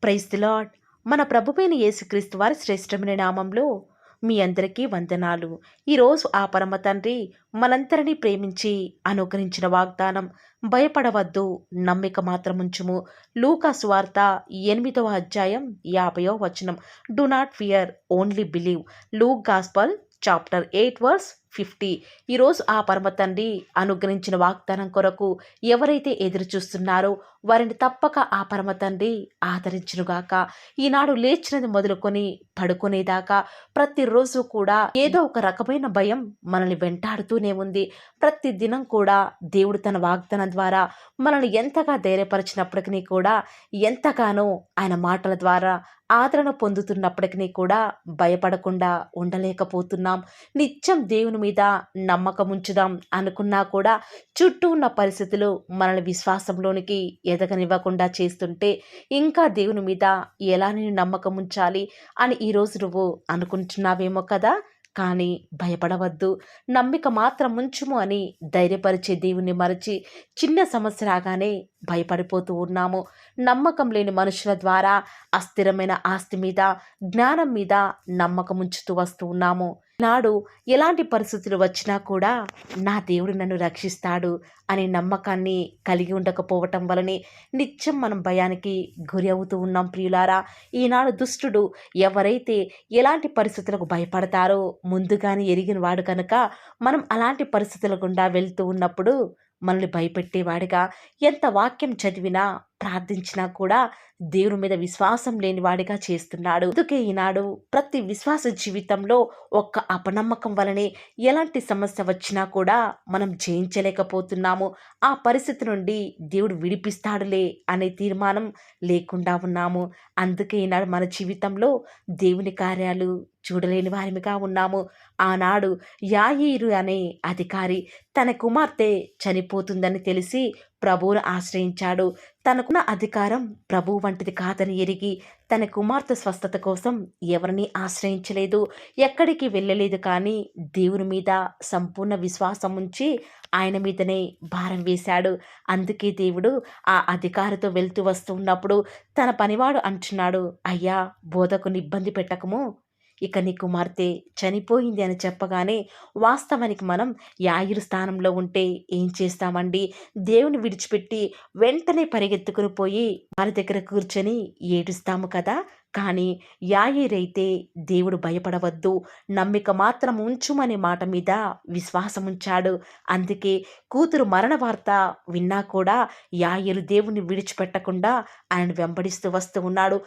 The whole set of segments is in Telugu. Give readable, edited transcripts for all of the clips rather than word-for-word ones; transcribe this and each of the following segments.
Praise the lord. మన ప్రభువైన యేసుక్రీస్తు వారి శ్రేష్టమైన నామంలో మీ అందరికీ వందనాలు. ఈరోజు ఆ పరమ తండ్రి మనందరినీ ప్రేమించి అనుగ్రహించిన వాగ్దానం, భయపడవద్దు, నమ్మిక మాత్రముంచుము. లూకా సువార్త 8వ అధ్యాయం 50వ వచనం. Do not fear, only believe. Luke gospel chapter 8 verse 50. ఈరోజు ఆ పరమ తండ్రి అనుగ్రహించిన వాగ్దానం కొరకు ఎవరైతే ఎదురు చూస్తున్నారో వారిని తప్పక ఆ పరమ తండ్రి ఆదరించునుగాక. ఈనాడు లేచినది మొదలుకొని పడుకునేదాకా ప్రతిరోజు కూడా ఏదో ఒక రకమైన భయం మనల్ని వెంటాడుతూనే ఉంది. ప్రతి దినం కూడా దేవుడు తన వాగ్దానం ద్వారా మనల్ని ఎంతగా ధైర్యపరిచినప్పటికీ కూడా, ఎంతగానో ఆయన మాటల ద్వారా ఆదరణ పొందుతున్నప్పటికీ కూడా భయపడకుండా ఉండలేకపోతున్నాం. నిత్యం దేవుని మీద నమ్మకం ఉంచుదాం అనుకున్నా కూడా చుట్టూ ఉన్న పరిస్థితులు మనల్ని విశ్వాసంలోనికి ఎదగనివ్వకుండా చేస్తుంటే, ఇంకా దేవుని మీద ఎలా నేను నమ్మకం ఉంచాలి అని ఈరోజు నువ్వు అనుకుంటున్నావేమో కదా. కానీ భయపడవద్దు, నమ్మిక మాత్రం ఉంచుము అని ధైర్యపరిచే దేవుణ్ణి మరచి చిన్న సమస్య రాగానే భయపడిపోతూ ఉన్నాము. నమ్మకం లేని మనుషుల ద్వారా అస్థిరమైన ఆస్తి మీద, జ్ఞానం మీద నమ్మకం ఉంచుతూ వస్తూ ఉన్నాము. నాడు ఎలాంటి పరిస్థితులు వచ్చినా కూడా నా దేవుడు నన్ను రక్షిస్తాడు అనే నమ్మకాన్ని కలిగి ఉండకపోవటం వలనే నిత్యం మనం భయానికి గురి అవుతూ ఉన్నాం ప్రియులారా. ఈనాడు దుష్టుడు ఎవరైతే ఎలాంటి పరిస్థితులకు భయపడతారో ముందుగానే ఎరిగిన వాడు కనుక, మనం అలాంటి పరిస్థితుల గుండా వెళ్తూ ఉన్నప్పుడు మనల్ని భయపెట్టేవాడిగా, ఎంత వాక్యం చదివినా ప్రార్థించినా కూడా దేవుని మీద విశ్వాసం లేని వాడిగా చేస్తున్నాడు. అందుకే ఈనాడు ప్రతి విశ్వాస జీవితంలో ఒక్క అపనమ్మకం వలనే ఎలాంటి సమస్య వచ్చినా కూడా మనం జయించలేకపోతున్నాము. ఆ పరిస్థితి నుండి దేవుడు విడిపిస్తాడులే అనే తీర్మానం లేకుండా ఉన్నాము. అందుకే ఈనాడు మన జీవితంలో దేవుని కార్యాలు చూడలేని వారిగా ఉన్నాము. ఆనాడు యాయీరు అనే అధికారి తన కుమార్తె చనిపోతుందని తెలిసి ప్రభువును ఆశ్రయించాడు. తనకున్న అధికారం ప్రభువు వంటిది కాదని ఎరిగి తన కుమార్తె స్వస్థత కోసం ఎవరిని ఆశ్రయించలేదు, ఎక్కడికి వెళ్ళలేదు. కానీ దేవుని మీద సంపూర్ణ విశ్వాసం ఉంచి ఆయన మీదనే భారం వేశాడు. అందుకే దేవుడు ఆ అధికారితో వెళ్తూ వస్తూ ఉన్నప్పుడు తన పనివాడు అంటున్నాడు, అయ్యా, బోధకుని ఇబ్బంది పెట్టకము, ఇక నీ కుమార్తె చనిపోయింది అని చెప్పగానే, వాస్తవానికి మనం యాయిరు స్థానంలో ఉంటే ఏం చేస్తామండి? దేవుని విడిచిపెట్టి వెంటనే పరిగెత్తుకుని పోయి వారి దగ్గర కూర్చొని ఏడుస్తాము కదా. కానీ యాయిరైతే దేవుడు భయపడవద్దు, నమ్మిక మాత్రం ఉంచుమనే మాట మీద విశ్వాసం ఉంచాడు. అందుకే కూతురు మరణ వార్త విన్నా కూడా యాయిరు దేవుని విడిచిపెట్టకుండా ఆయన వెంబడిస్తూ వస్తూ ఉన్నాడు.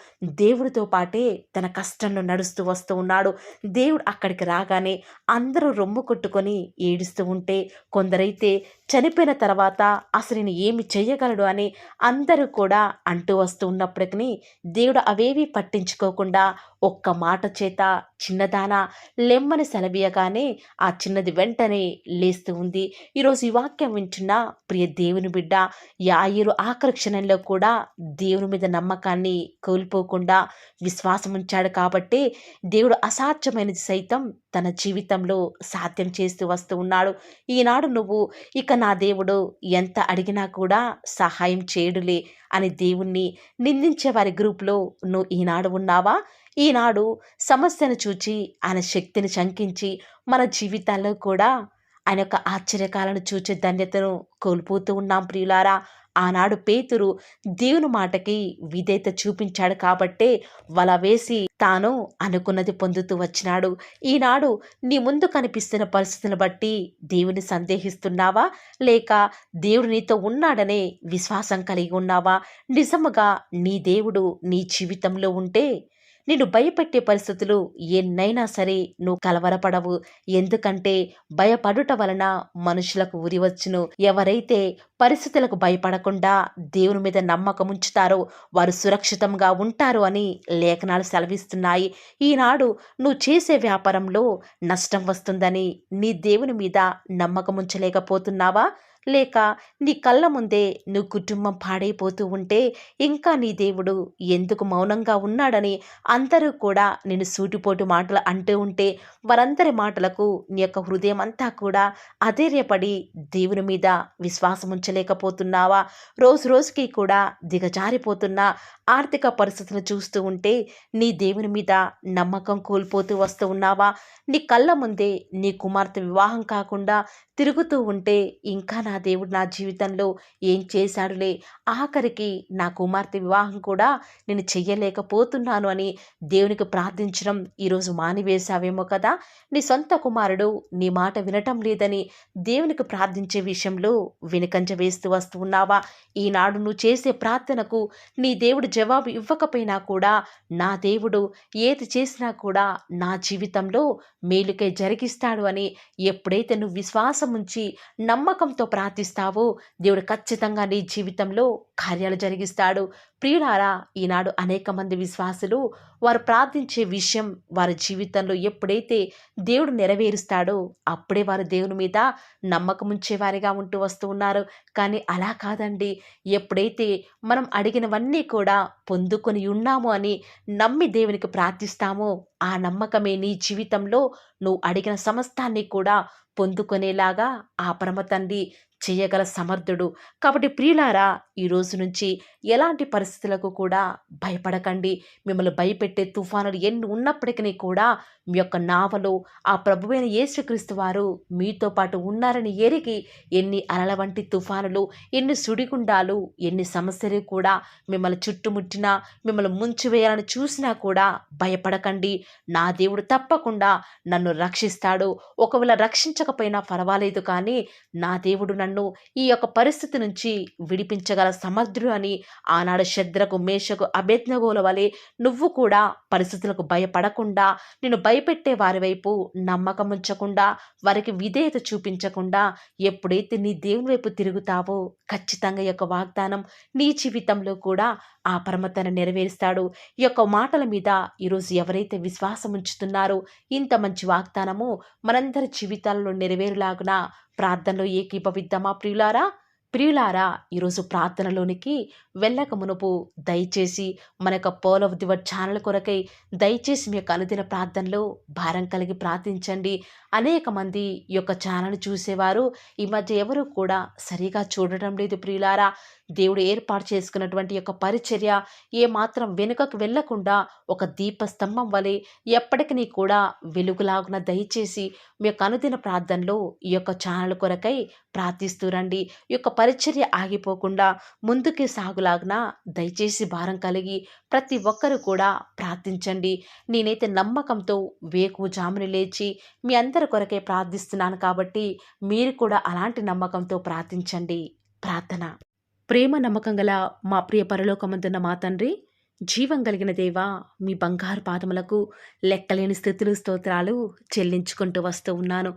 దేవుడితో పాటే తన కష్టంలో నడుస్తూ వస్తూ ఉన్నాడు. దేవుడు అక్కడికి రాగానే అందరూ రొమ్ము కొట్టుకొని ఏడుస్తూ ఉంటే, కొందరైతే చనిపోయిన తర్వాత అసలు నేను ఏమి చెయ్యగలడు అని అందరూ కూడా అంటూ వస్తూ ఉన్నప్పటికీ దేవుడు అవేవి పట్టించుకోకుండా ఒక్క మాట చేత చిన్నదానా లెమ్మని సెలవీయగానే ఆ చిన్నది వెంటనే లేస్తూ ఉంది. ఈరోజు ఈ వాక్యం వింటున్న ప్రియ దేవుని బిడ్డ, యాయిరు ఆఖరి క్షణంలో కూడా దేవుని మీద నమ్మకాన్ని కోల్పోకుండా విశ్వాసం ఉంచాడు. కాబట్టి దేవుడు అసాధ్యమైనది సైతం తన జీవితంలో సాధ్యం చేస్తూ వస్తూ ఉన్నాడు. ఈనాడు నువ్వు ఇక నా దేవుడు ఎంత అడిగినా కూడా సహాయం చేయడులే అని దేవుణ్ణి నిందించే వారి గ్రూప్లో నువ్వు ఈనాడు ఉన్నావా? ఈనాడు సమస్యను చూచి ఆయన శక్తిని శంకించి మన జీవితాల్లో కూడా ఆయన యొక్క ఆశ్చర్యకాలను చూచే ధన్యతను కోల్పోతూ ఉన్నాం ప్రియులారా. ఆనాడు పేతురు దేవుని మాటకి విధేయత చూపించాడు కాబట్టే వల వేసి తాను అనుకున్నది పొందుతూ వచ్చినాడు. ఈనాడు నీ ముందు కనిపిస్తున్న పరిస్థితిని బట్టి దేవుని సందేహిస్తున్నావా, లేక దేవుడు నీతో ఉన్నాడనే విశ్వాసం కలిగి ఉన్నావా? నిజముగా నీ దేవుడు నీ జీవితంలో ఉంటే నిన్ను భయపెట్టే పరిస్థితులు ఎన్నైనా సరే నువ్వు కలవరపడవు. ఎందుకంటే భయపడుట వలన మనుషులకు ఉరి వచ్చును. ఎవరైతే పరిస్థితులకు భయపడకుండా దేవుని మీద నమ్మకం ఉంచుతారో వారు సురక్షితంగా ఉంటారు అని లేఖనాలు సెలవిస్తున్నాయి. ఈనాడు నువ్వు చేసే వ్యాపారంలో నష్టం వస్తుందని నీ దేవుని మీద నమ్మకం ఉంచలేకపోతున్నావా? లేక నీ కళ్ళ ముందే నువ్వు కుటుంబం పాడైపోతూ ఉంటే ఇంకా నీ దేవుడు ఎందుకు మౌనంగా ఉన్నాడని అందరూ కూడా నేను సూటిపోటు మాటలు అంటూ ఉంటే వారందరి మాటలకు నీ యొక్క హృదయం అంతా కూడా అధైర్యపడి దేవుని మీద విశ్వాసం ఉంచలేకపోతున్నావా? రోజు రోజుకి కూడా దిగజారిపోతున్న ఆర్థిక పరిస్థితులను చూస్తూ ఉంటే నీ దేవుని మీద నమ్మకం కోల్పోతూ వస్తూ ఉన్నావా? నీ కళ్ళ ముందే నీ కుమార్తె వివాహం కాకుండా తిరుగుతూ ఉంటే ఇంకా నా దేవుడు నా జీవితంలో ఏం చేశాడులే, ఆఖరికి నా కుమార్తె వివాహం కూడా నేను చెయ్యలేకపోతున్నాను అని దేవునికి ప్రార్థించడం ఈరోజు మానివేశావేమో కదా! నీ సొంత కుమారుడు నీ మాట వినటం లేదని దేవునికి ప్రార్థించే విషయంలో వెనుకంజ వేస్తూ వస్తూ ఉన్నావా? ఈనాడు నువ్వు చేసే ప్రార్థనకు నీ దేవుడు జవాబు ఇవ్వకపోయినా కూడా నా దేవుడు ఏది చేసినా కూడా నా జీవితంలో మేలుకై జరిగిస్తాడు అని ఎప్పుడైతే నువ్వు విశ్వాసం ఉంచి నమ్మకంతో ప్రార్థిస్తావో దేవుడు ఖచ్చితంగా నీ జీవితంలో కార్యాలు జరిగిస్తాడు. ప్రియులారా, ఈనాడు అనేక మంది విశ్వాసులు వారు ప్రార్థించే విషయం వారి జీవితంలో ఎప్పుడైతే దేవుడు నెరవేరుస్తాడో అప్పుడే వారు దేవుని మీద నమ్మకం ఉంచేవారిగా ఉంటూ వస్తూ ఉన్నారు. కానీ అలా కాదండి. ఎప్పుడైతే మనం అడిగినవన్నీ కూడా పొందుకొని ఉన్నాము అని నమ్మి దేవునికి ప్రార్థిస్తామో ఆ నమ్మకమే నీ జీవితంలో నువ్వు అడిగిన సమస్తాన్ని కూడా పొందుకునేలాగా ఆ పరమ తండ్రి చేయగల సమర్థుడు. కాబట్టి ప్రియులారా, ఈ రోజు నుంచి ఎలాంటి పరిస్థితులకు కూడా భయపడకండి. మిమ్మల్ని భయపెట్టే తుఫానులు ఎన్ని ఉన్నప్పటికీ కూడా మీ యొక్క నావలో ఆ ప్రభువైన యేసుక్రీస్తు వారు మీతో పాటు ఉన్నారని ఎరిగి ఎన్ని అలల వంటి తుఫానులు, ఎన్ని సుడిగుండాలు, ఎన్ని సమస్యలు కూడా మిమ్మల్ని చుట్టుముట్టినా, మిమ్మల్ని ముంచివేయాలని చూసినా కూడా భయపడకండి. నా దేవుడు తప్పకుండా నన్ను రక్షిస్తాడు. ఒకవేళ రక్షించకపోయినా పర్వాలేదు, కానీ నా దేవుడు నన్ను ఈ యొక్క పరిస్థితి నుంచి విడిపించగల సమర్థుడు అని ఆనాడు శద్రకు, మేషకు, అబేద్నెగోల వలె నువ్వు కూడా పరిస్థితులకు భయపడకుండా, నిన్ను భయపెట్టే వారి వైపు నమ్మకం ఉంచకుండా, వారికి విధేయత చూపించకుండా ఎప్పుడైతే నీ దేవుని వైపు తిరుగుతావో ఖచ్చితంగా ఈ యొక్క వాగ్దానం నీ జీవితంలో కూడా ఆ పరమతను నెరవేరుస్తాడు. ఈ యొక్క మాటల మీద ఈరోజు ఎవరైతే విశ్వాసం ఉంచుతున్నారో ఇంత మంచి వాగ్దానము మనందరి జీవితాల్లో నెరవేరులాగున ప్రార్థనలో ఏకీభవిద్దామా ప్రియులారా? ప్రియులారా, ఈరోజు ప్రార్థనలోనికి వెళ్ళక మునుపు దయచేసి మన యొక్క pearl of the word channel కొరకై దయచేసి మీ యొక్క అనుదిన ప్రార్థనలో భారం కలిగి ప్రార్థించండి. అనేక మంది ఈ యొక్క ఛానల్ చూసేవారు ఈ మధ్య ఎవరు కూడా సరిగా చూడడం లేదు ప్రియులారా. దేవుడు ఏర్పాటు చేసుకున్నటువంటి యొక్క పరిచర్య ఏమాత్రం వెనుకకు వెళ్లకుండా ఒక దీపస్తంభం వలె ఎప్పటికీ కూడా వెలుగులాగున దయచేసి మీ యొక్క అనుదిన ప్రార్థనలో ఈ యొక్క ఛానల్ కొరకై ప్రార్థిస్తూ రండి. ఈ యొక్క పరిచర్య ఆగిపోకుండా ముందుకే సాగులాగున దయచేసి భారం కలిగి ప్రతి ఒక్కరూ కూడా ప్రార్థించండి. నేనైతే నమ్మకంతో వేకువజామున లేచి మీ అందరి కొరకే ప్రార్థిస్తున్నాను కాబట్టి మీరు కూడా అలాంటి నమ్మకంతో ప్రార్థించండి. ప్రార్థన. ప్రేమ నమ్మకం గల మా ప్రియ పరలోకమందున్న మా తండ్రి, జీవం కలిగిన దేవా, మీ బంగారు పాదములకు లెక్కలేని స్థుతులు స్తోత్రాలు చెల్లించుకుంటూ వస్తూ ఉన్నాను.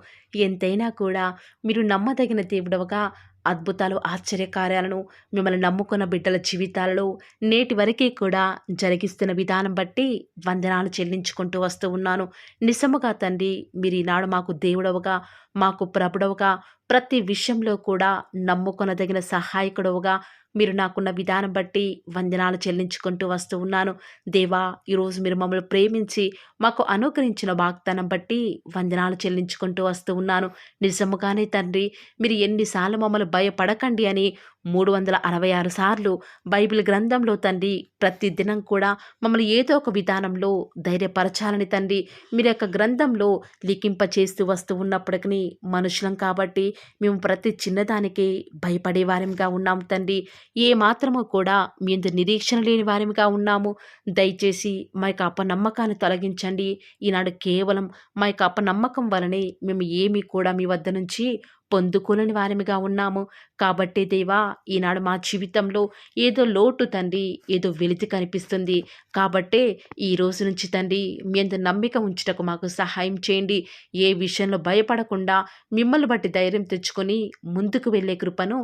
ఎంతైనా కూడా మీరు నమ్మదగిన దేవుడవగా అద్భుతాలు, ఆశ్చర్యకార్యాలను మిమ్మల్ని నమ్ముకున్న బిడ్డల జీవితాలలో నేటి వరకే కూడా జరిగిస్తున్న విధానం బట్టి వందనాలు చెల్లించుకుంటూ వస్తూ ఉన్నాను. నిజముగా తండ్రి, మీరు ఈనాడు మాకు దేవుడవగా, మాకు ప్రభుడవగా, ప్రతి విషయంలో కూడా నమ్ముకొనదగిన సహాయకుడవుగా మీరు నాకున్న విధానం బట్టి వందనాలు చెల్లించుకుంటూ వస్తూ ఉన్నాను. దేవా, ఈరోజు మీరు మమ్మల్ని ప్రేమించి మాకు అనుగ్రహించిన వాగ్దానం బట్టి వందనాలు చెల్లించుకుంటూ వస్తూ ఉన్నాను. నిజముగానే తండ్రి, మీరు ఎన్నిసార్లు మమ్మల్ని భయపడకండి అని 366 సార్లు బైబిల్ గ్రంథంలో తండ్రి ప్రతి దినం కూడా మమ్మల్ని ఏదో ఒక విధానంలో ధైర్యపరచాలని తండ్రి మీరు యొక్క గ్రంథంలో లిఖింపచేస్తూ వస్తూ ఉన్నప్పటికీ మనుషులం కాబట్టి మేము ప్రతి చిన్నదానికి భయపడేవారిగా ఉన్నాము తండ్రి. ఏ మాత్రము కూడా మీ యందు నిరీక్షణ లేని వారిగా ఉన్నాము. దయచేసి మా యొక్క అపనమ్మకాన్ని తొలగించండి. ఈనాడు కేవలం మా యొక్క అపనమ్మకం వలనే మేము ఏమీ కూడా మీ వద్ద నుంచి పొందుకోలేని వారిగా ఉన్నాము. కాబట్టి దేవా, ఈనాడు మా జీవితంలో ఏదో లోటు తండ్రి, ఏదో వెలితి కనిపిస్తుంది. కాబట్టే ఈ రోజు నుంచి తండ్రి మీ యందు నమ్మిక ఉంచుటకు మాకు సహాయం చేయండి. ఏ విషయంలో భయపడకుండా మిమ్మల్ని బట్టి ధైర్యం తెచ్చుకొని ముందుకు వెళ్ళే కృపను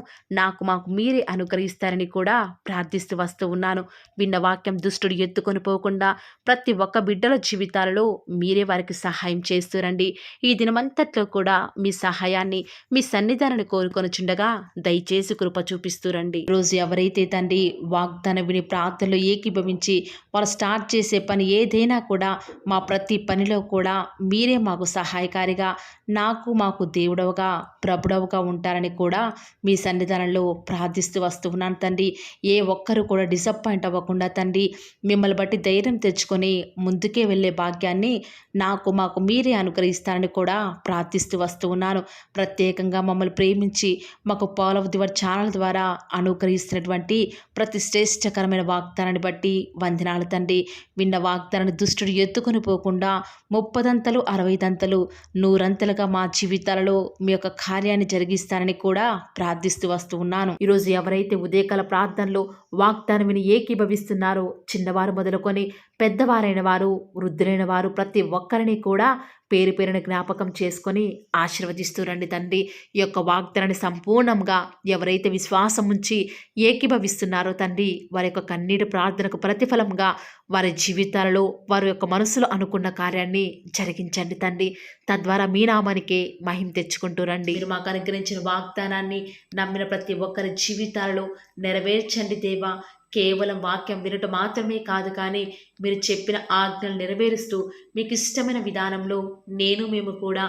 మాకు మీరే అనుగ్రహిస్తారని కూడా ప్రార్థిస్తూ వస్తూ ఉన్నాను. విన్న వాక్యం దుష్టుడు ఎత్తుకొని పోకుండా ప్రతి ఒక్క బిడ్డల జీవితాలలో మీరే వారికి సహాయం చేస్తూరండి. ఈ దినమంతట్లో కూడా మీ సహాయాన్ని మీ సన్నిధానాన్ని కోరుకొనుచుండగా దయచేసి కృప చూపిస్తూరండి. రోజు ఎవరైతే తండ్రి వాగ్దానం విని ప్రార్థనలో ఏకీభవించి వారు స్టార్ట్ చేసే పని ఏదైనా కూడా మా ప్రతి పనిలో కూడా మీరే మాకు సహాయకారిగా మాకు దేవుడవుగా ప్రభుడవుగా ఉంటారని కూడా మీ సన్నిధానంలో ప్రార్థిస్తూ వస్తూ ఉన్నాను తండ్రి. ఏ ఒక్కరు కూడా డిసప్పాయింట్ అవ్వకుండా తండ్రి మిమ్మల్ని బట్టి ధైర్యం తెచ్చుకొని ముందుకే వెళ్ళే భాగ్యాన్ని మాకు మీరే అనుగ్రహిస్తారని కూడా ప్రార్థిస్తూ వస్తూ ఉన్నాను. ప్రత్యేకంగా మమ్మల్ని ప్రేమించి మాకు Paul of the word channel ద్వారా అనుగ్రహిస్తున్నటువంటి ప్రతి శ్రేష్టకరమైన వాగ్దానాన్ని బట్టి వందనాలు తండ్రి. విన్న వాగ్దానాన్ని దుష్టుడు ఎత్తుకొని పోకుండా 30 60 100 మా జీవితాలలో మీ యొక్క కార్యాన్ని జరిగిస్తారని కూడా ప్రార్థిస్తూ వస్తూ ఉన్నాను. ఈరోజు ఎవరైతే ఉదయకాల ప్రార్థనలో వాగ్దానం విని ఏకీభవిస్తున్నారో చిన్నవారు మొదలుకొని పెద్దవారైన వారు వృద్ధులైన వారు ప్రతి ఒక్కరిని కూడా పేరు పేరున జ్ఞాపకం చేసుకొని ఆశీర్వదిస్తూ రండి తండ్రి. ఈ యొక్క వాగ్దానాన్ని సంపూర్ణంగా ఎవరైతే విశ్వాసం ఉంచి ఏకీభవిస్తున్నారో తండ్రి వారి యొక్క కన్నీటి ప్రార్థనకు ప్రతిఫలంగా వారి జీవితాలలో వారి యొక్క మనసులో అనుకున్న కార్యాన్ని జరిగించండి తండ్రి. తద్వారా మీ నామానికి మహిమ తెచ్చుకుంటూ రండి. మీరు మాకు అనుగ్రహించిన వాగ్దానాన్ని నమ్మిన ప్రతి ఒక్కరి జీవితాలలో నెరవేర్చండి దేవా. కేవలం వాక్యం వినటం మాత్రమే కాదు, కానీ మీరు చెప్పిన ఆజ్ఞలు నెరవేరుస్తూ మీకు ఇష్టమైన విధానంలో మేము కూడా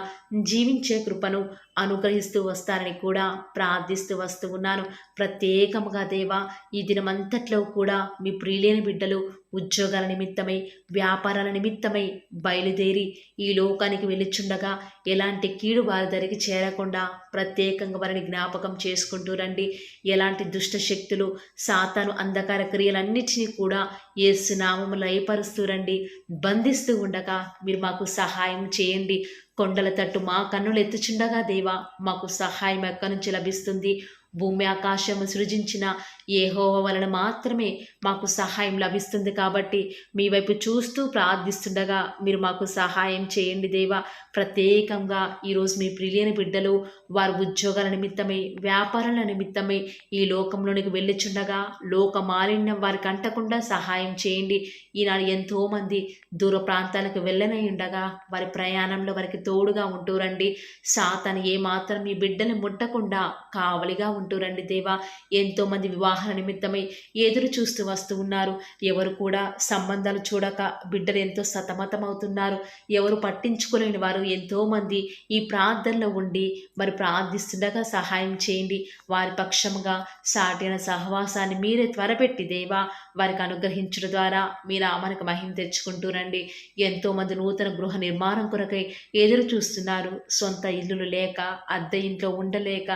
జీవించే కృపను అనుగ్రహిస్తూ వస్తారని కూడా ప్రార్థిస్తూ వస్తూ ఉన్నాను. ప్రత్యేకముగా దేవా ఈ దినమంతట్లో కూడా మీ ప్రియులైన బిడ్డలు ఉద్యోగాల నిమిత్తమై వ్యాపారాల నిమిత్తమై బయలుదేరి ఈ లోకానికి వెళ్ళిచుండగా ఎలాంటి కీడు వారి దరికి చేరకుండా ప్రత్యేకంగా వారిని జ్ఞాపకం చేసుకుంటూ రండి. ఎలాంటి దుష్ట శక్తులు సాతాను అంధకార క్రియలన్నిటినీ కూడా యేసు నామములో లయపరుస్తూ రండి. బంధిస్తూ ఉండగా మీరు మాకు సహాయం చేయండి. కొండల తట్టు మా కన్నులు ఎత్తుచుండగా దేవా మాకు సహాయం ఎక్కడి నుంచి లభిస్తుంది? భూమి ఆకాశము సృజించిన యెహోవా వలన మాత్రమే మాకు సహాయం లభిస్తుంది. కాబట్టి మీ వైపు చూస్తూ ప్రార్థిస్తుండగా మీరు మాకు సహాయం చేయండి దేవా. ప్రత్యేకంగా ఈరోజు మీ ప్రియులైన బిడ్డలు వారి ఉద్యోగాల నిమిత్తమై వ్యాపారాల నిమిత్తమై ఈ లోకంలోనికి వెళ్ళిచుండగా లోక మాలిన్యం వారికి అంటకుండా సహాయం చేయండి. ఈనాడు ఎంతోమంది దూర ప్రాంతాలకు వెళ్ళనై ఉండగా వారి ప్రయాణంలో వారికి తోడుగా ఉంటూ రండి. సాతాను ఏమాత్రం మీ బిడ్డని ముట్టకుండా కావలిగా ఉంటూ రండి దేవా. ఎంతోమంది వివాహాల నిమిత్తమై ఎదురు చూస్తూ వస్తూ ఉన్నారు. ఎవరు కూడా సంబంధాలు చూడక బిడ్డలు ఎంతో సతమతమవుతున్నారు. ఎవరు పట్టించుకోలేని వారు ఎంతోమంది ఈ ప్రార్థనలో ఉండి మరి ప్రార్థిస్తుండగా సహాయం చేయండి. వారి పక్షముగా సాటిన సహవాసాన్ని మీరే త్వరపెట్టి దేవా వారికి అనుగ్రహించడం ద్వారా మీ నామానికి మహిమ తెచ్చుకుంటూ రండి. ఎంతోమంది నూతన గృహ నిర్మాణం కొరకై ఎదురు చూస్తున్నారు. సొంత ఇల్లులు లేక అద్దె ఇంట్లో ఉండలేక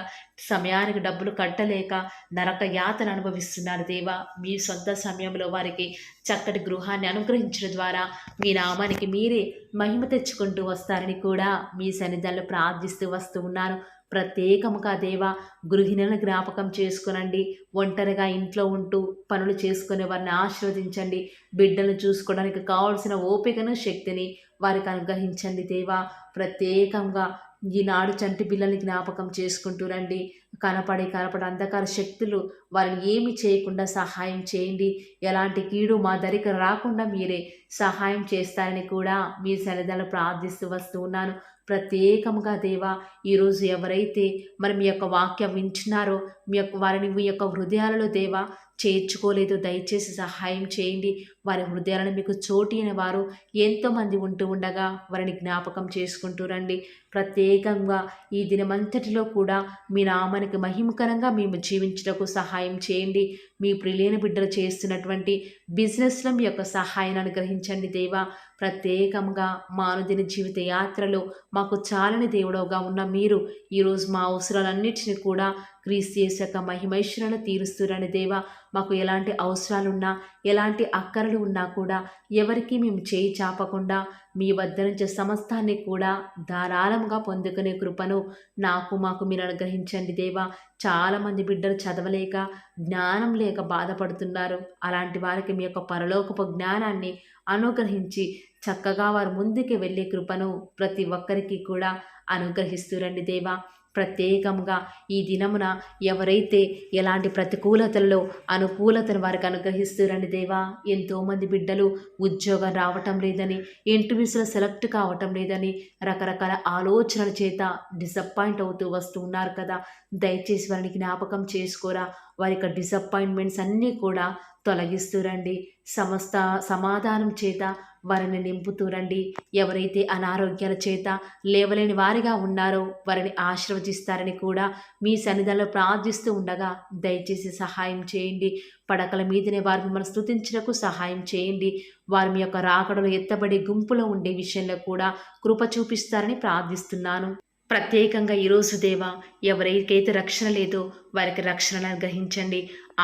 సమయానికి డబ్బులు కట్టలేక నరక యాతన అనుభవిస్తున్నారు దేవా. మీ సొంత సమయంలో వారికి చక్కటి గృహాన్ని అనుగ్రహించడం ద్వారా మీ నామానికి మీరే మహిమ తెచ్చుకుంటూ వస్తారని కూడా మీ సన్నిధానంలో ప్రార్థిస్తూ వస్తూ ఉన్నాను. ప్రత్యేకముగా దేవా గృహిణులను జ్ఞాపకం చేసుకునండి. ఒంటరిగా ఇంట్లో ఉంటూ పనులు చేసుకునే వారిని ఆశీర్వదించండి. బిడ్డలను చూసుకోవడానికి కావాల్సిన ఓపికను శక్తిని వారికి అనుగ్రహించండి దేవా. ప్రత్యేకంగా ఈనాడు చంటి పిల్లల్ని జ్ఞాపకం చేసుకుంటూ రండి. కనపడి అంధకార శక్తులు వారిని ఏమి చేయకుండా సహాయం చేయండి. ఎలాంటి కీడు మా దరికి రాకుండా మీరే సహాయం చేస్తారని కూడా మీ సన్నిధానంలో ప్రార్థిస్తూ వస్తూ ఉన్నాను. ప్రత్యేకముగా దేవా ఈరోజు ఎవరైతే మరి మీ యొక్క వాక్యం వింటున్నారో వారిని మీ యొక్క హృదయాలలో దేవా చేర్చుకోలేదు, దయచేసి సహాయం చేయండి. వారి హృదయాలను మీకు చోటి అయిన వారు ఎంతోమంది ఉంటూ ఉండగా వారిని జ్ఞాపకం చేసుకుంటూ రండి. ప్రత్యేకంగా ఈ దినమంతటిలో కూడా మీ నామానికి మహిమకరంగా మేము జీవించడానికి సహాయం చేయండి. మీ ప్రియులైన బిడ్డలు చేస్తున్నటువంటి బిజినెస్లో మీ యొక్క సహాయాన్ని అనుగ్రహించండి దేవా. ప్రత్యేకంగా మా అనుదిన జీవిత యాత్రలో మాకు చాలని దేవుడవుగా ఉన్న మీరు ఈరోజు మా అవసరాలన్నిటిని కూడా క్రీస్తు యేసు యొక్క మహిమైశ్వరాలను తీరుస్తురని దేవా. మాకు ఎలాంటి అవసరాలున్నా ఎలాంటి అక్కరలు ఉన్నా కూడా ఎవరికి మేము చేయి చాపకుండా మీ వద్ద నుంచి సమస్తాన్ని కూడా ధారాళంగా పొందుకునే కృపను మాకు మీరు అనుగ్రహించండి దేవా. చాలామంది బిడ్డలు చదవలేక జ్ఞానం లేక బాధపడుతున్నారు. అలాంటి వారికి మీ యొక్క పరలోకపు జ్ఞానాన్ని అనుగ్రహించి చక్కగా వారు ముందుకు వెళ్ళే కృపను ప్రతి ఒక్కరికి కూడా అనుగ్రహిస్తూ రండి దేవా. ప్రత్యేకంగా ఈ దినమున ఎవరైతే ఎలాంటి ప్రతికూలతల్లో అనుకూలతను వారికి అనుగ్రహిస్తురండి దేవా. ఎంతోమంది బిడ్డలు ఉద్యోగం రావటం లేదని, ఇంటర్వ్యూస్లో సెలెక్ట్ కావటం లేదని రకరకాల ఆలోచనల చేత డిసప్పాయింట్ అవుతూ వస్తూ ఉన్నారు కదా. దయచేసి వారిని జ్ఞాపకం చేసుకోరా. వారి యొక్క డిసప్పాయింట్మెంట్స్ అన్నీ కూడా తొలగిస్తూ రండి. సమస్త సమాధానం చేత వారిని నింపుతూ రండి. ఎవరైతే అనారోగ్యాల చేత లేవలేని వారిగా ఉన్నారో వారిని ఆశీర్వదిస్తారని కూడా మీ సన్నిధిలో ప్రార్థిస్తూ ఉండగా దయచేసి సహాయం చేయండి. పడకల మీదనే వారు మిమ్మల్ని స్తుతించుటకు సహాయం చేయండి. వారి మీ యొక్క రాకడలో ఎత్తబడి గుంపులో ఉండే విషయంలో కూడా కృప చూపిస్తారని ప్రార్థిస్తున్నాను. ప్రత్యేకంగా ఈరోజు దేవా, ఎవరికైతే రక్షణ లేదో వారికి రక్షణను అనుగ్రహించండి.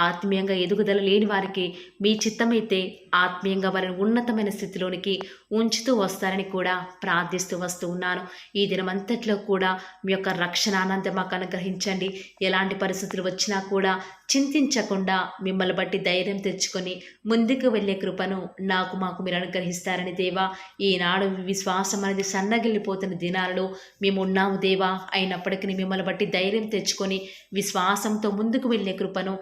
ఆత్మీయంగా ఎదుగుదల లేని వారికి మీ చిత్తమైతే ఆత్మీయంగా వారిని ఉన్నతమైన స్థితిలోనికి ఉంచుతూ వస్తారని కూడా ప్రార్థిస్తూ వస్తూ ఉన్నాను. ఈ దినమంతట్లో కూడా మీ యొక్క రక్షణ ఆనందం మాకు అనుగ్రహించండి. ఎలాంటి పరిస్థితులు వచ్చినా కూడా చింతించకుండా మిమ్మల్ని బట్టి ధైర్యం తెచ్చుకొని ముందుకు వెళ్ళే కృపను మాకు మీరు అనుగ్రహిస్తారని దేవా. ఈనాడు విశ్వాసం అనేది సన్నగిల్లిపోతున్న దినాలలో మేము ఉన్నాము దేవా. అయినప్పటికీ మిమ్మల్ని బట్టి ధైర్యం తెచ్చుకొని విశ్వాసంతో ముందుకు వెళ్ళే కృపను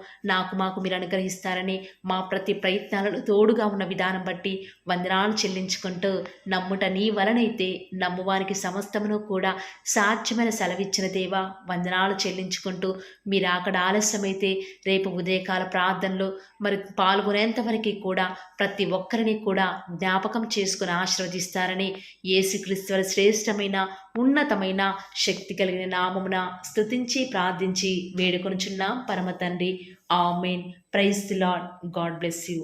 మాకు మీరు అనుగ్రహిస్తారని మా ప్రతి ప్రయత్నాలను తోడుగా ఉన్న విధానం బట్టి వందనాలు చెల్లించుకుంటూ, నమ్ముట నీ వలనైతే నమ్మువానికి సమస్తమును కూడా సాధ్యమైన సెలవిచ్చిన దేవా వందనాలు చెల్లించుకుంటూ, మీరు అక్కడ ఆలస్యమైతే రేపు ఉదయకాల ప్రార్థనలో మరి పాల్గొనేంత వరకు కూడా ప్రతి ఒక్కరిని కూడా జ్ఞాపకం చేసుకుని ఆశీర్వదిస్తారని యేసుక్రీస్తు వారి శ్రేష్టమైన ఉన్నతమైన శక్తి కలిగిన నామమున స్తుతించి ప్రార్థించి వేడుకొనుచున్నాం పరమ తండ్రి. Amen. Praise the Lord. God bless you.